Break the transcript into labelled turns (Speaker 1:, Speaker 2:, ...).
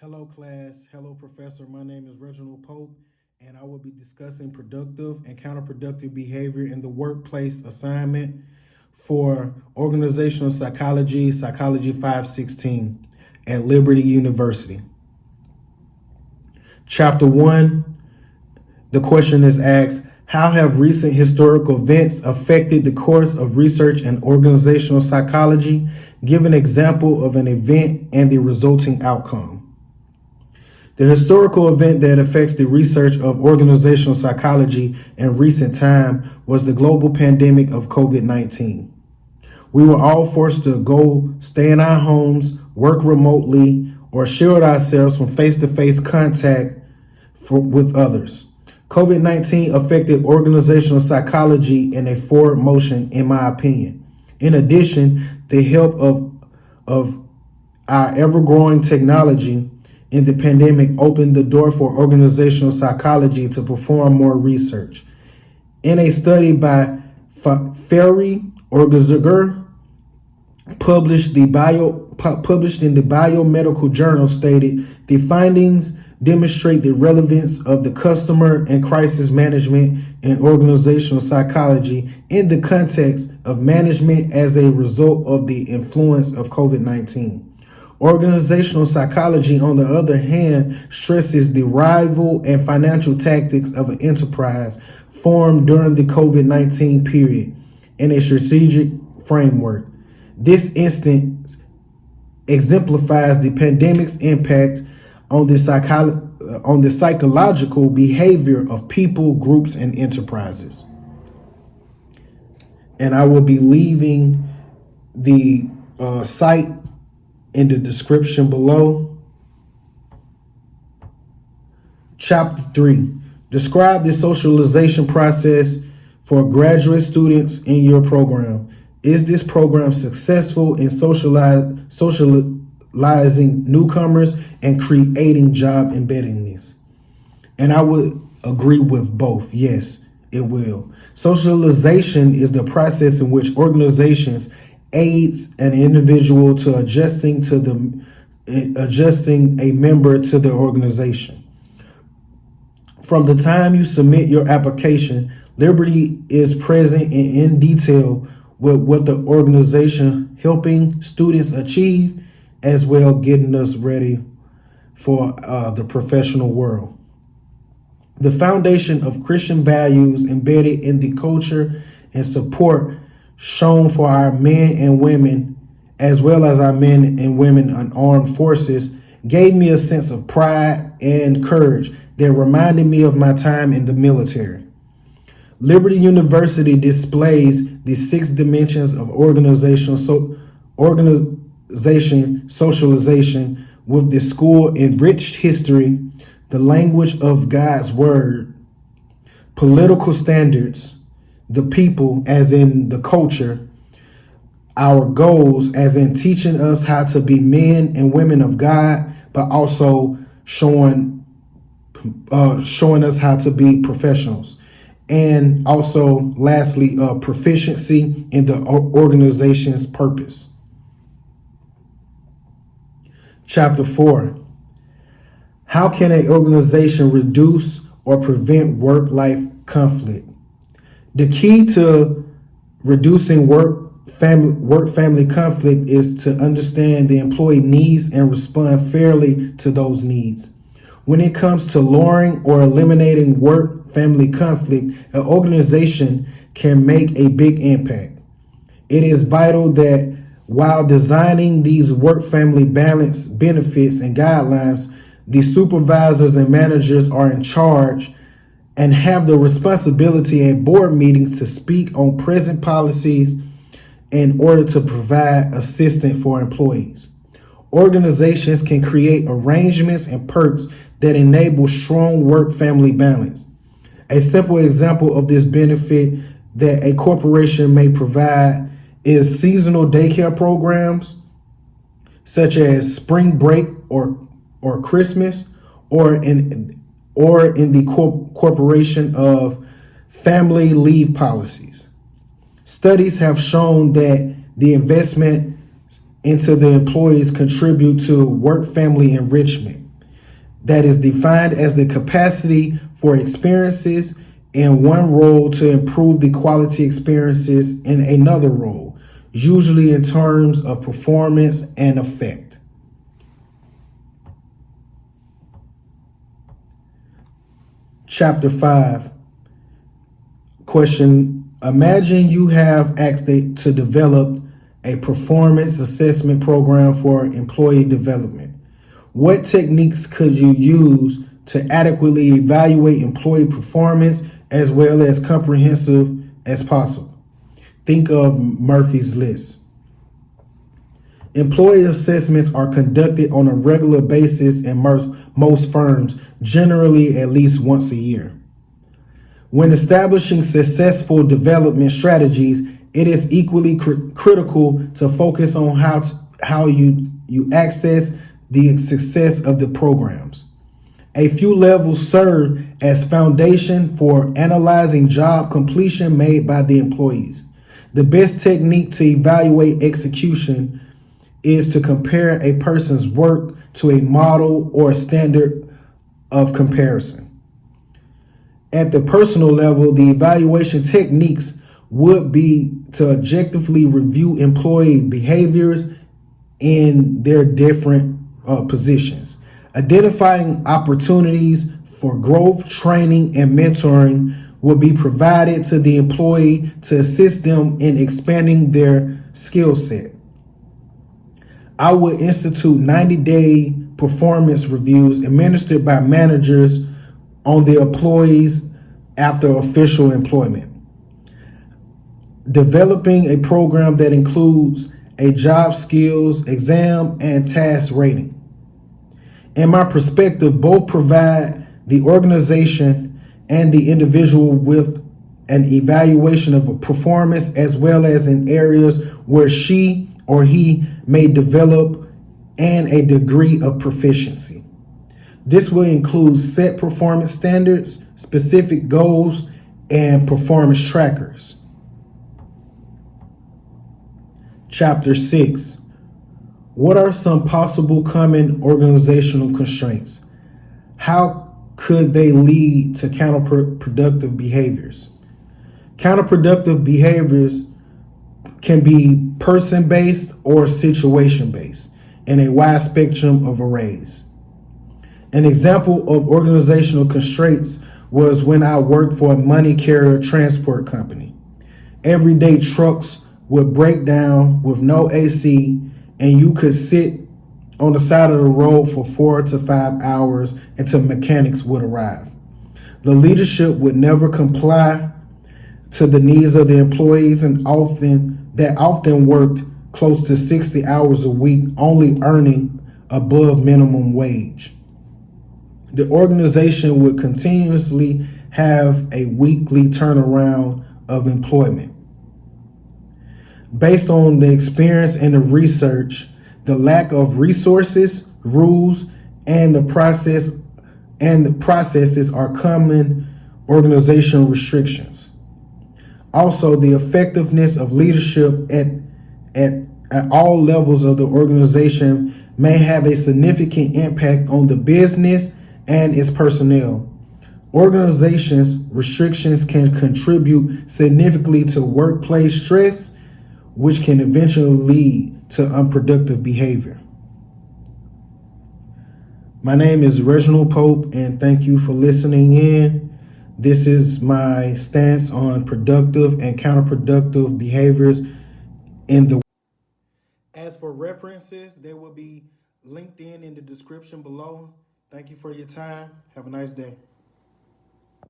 Speaker 1: Hello, class. Hello, professor. My name is Reginald Pope, and I will be discussing productive and counterproductive behavior in the workplace assignment for organizational psychology, Psychology 516 at Liberty University. Chapter 1, the question is asked, how have recent historical events affected the course of research in organizational psychology? Give an example of an event and the resulting outcome. The historical event that affects the research of organizational psychology in recent time was the global pandemic of COVID-19. We were all forced to stay in our homes, work remotely, or shield ourselves from face-to-face contact with others. COVID-19 affected organizational psychology in a forward motion, in my opinion. In addition, the help of our ever-growing technology in the pandemic opened the door for organizational psychology to perform more research. In a study by Ferry Orgazger, published in the Biomedical Journal, stated the findings demonstrate the relevance of the customer and crisis management in organizational psychology in the context of management as a result of the influence of COVID-19. Organizational psychology, on the other hand, stresses the rival and financial tactics of an enterprise formed during the COVID-19 period in a strategic framework. This instance exemplifies the pandemic's impact on the psychological behavior of people, groups, and enterprises. And I will be leaving the site in the description below. Chapter 3. Describe the socialization process for graduate students in your program. Is this program successful in socializing newcomers and creating job embeddedness? And I would agree with both. Yes, it will. Socialization is the process in which organizations aids an individual to adjusting a member to the organization. From the time you submit your application, Liberty is present and in detail with what the organization helping students achieve, as well getting us ready for the professional world. The foundation of Christian values embedded in the culture and support shown for our men and women, as well as our men and women in armed forces, gave me a sense of pride and courage that reminded me of my time in the military. Liberty University displays the 6 dimensions of organization socialization with the school enriched history, the language of God's word, political standards, the people as in the culture, our goals as in teaching us how to be men and women of God, but also showing us how to be professionals. And also, lastly, proficiency in the organization's purpose. Chapter 4. How can an organization reduce or prevent work-life conflict? The key to reducing work-family conflict is to understand the employee needs and respond fairly to those needs. When it comes to lowering or eliminating work-family conflict, an organization can make a big impact. It is vital that while designing these work-family balance benefits and guidelines, the supervisors and managers are in charge and have the responsibility at board meetings to speak on present policies in order to provide assistance for employees. Organizations can create arrangements and perks that enable strong work-family balance. A simple example of this benefit that a corporation may provide is seasonal daycare programs, such as spring break or Christmas, or in the corporation of family leave policies. Studies have shown that the investment into the employees contribute to work-family enrichment. that is defined as the capacity for experiences in one role to improve the quality experiences in another role, usually in terms of performance and effect. Chapter 5. Question: imagine you have asked to develop a performance assessment program for employee development. What techniques could you use to adequately evaluate employee performance as well as comprehensive as possible? Think of Murphy's List. Employee assessments are conducted on a regular basis in most firms, generally at least once a year. When establishing successful development strategies, it is equally critical to focus on how you access the success of the programs. A few levels serve as foundation for analyzing job completion made by the employees. The best technique to evaluate execution is to compare a person's work to a model or a standard of comparison. At the personal level, the evaluation techniques would be to objectively review employee behaviors in their different positions, identifying opportunities for growth, training, and mentoring will be provided to the employee to assist them in expanding their skill set. I would institute 90-day performance reviews administered by managers on the employees after official employment. Developing a program that includes a job skills exam and task rating. In my perspective, both provide the organization and the individual with an evaluation of a performance as well as in areas where she or he may develop and a degree of proficiency. This will include set performance standards, specific goals, and performance trackers. Chapter 6. What are some possible common organizational constraints? How could they lead to counterproductive behaviors? Counterproductive behaviors can be person-based or situation-based in a wide spectrum of arrays. An example of organizational constraints was when I worked for a money carrier transport company. Everyday trucks would break down with no AC, and you could sit on the side of the road for 4 to 5 hours until mechanics would arrive. The leadership would never comply to the needs of the employees and often worked close to 60 hours a week, only earning above minimum wage. The organization would continuously have a weekly turnaround of employment. Based on the experience and the research, the lack of resources, rules, and the processes are common organizational restrictions. Also, the effectiveness of leadership at all levels of the organization may have a significant impact on the business and its personnel. Organizations' restrictions can contribute significantly to workplace stress, which can eventually lead to unproductive behavior. My name is Reginald Pope, and thank you for listening in. This is my stance on productive and counterproductive behaviors in the. As for references, they will be linked in the description below. Thank you for your time. Have a nice day.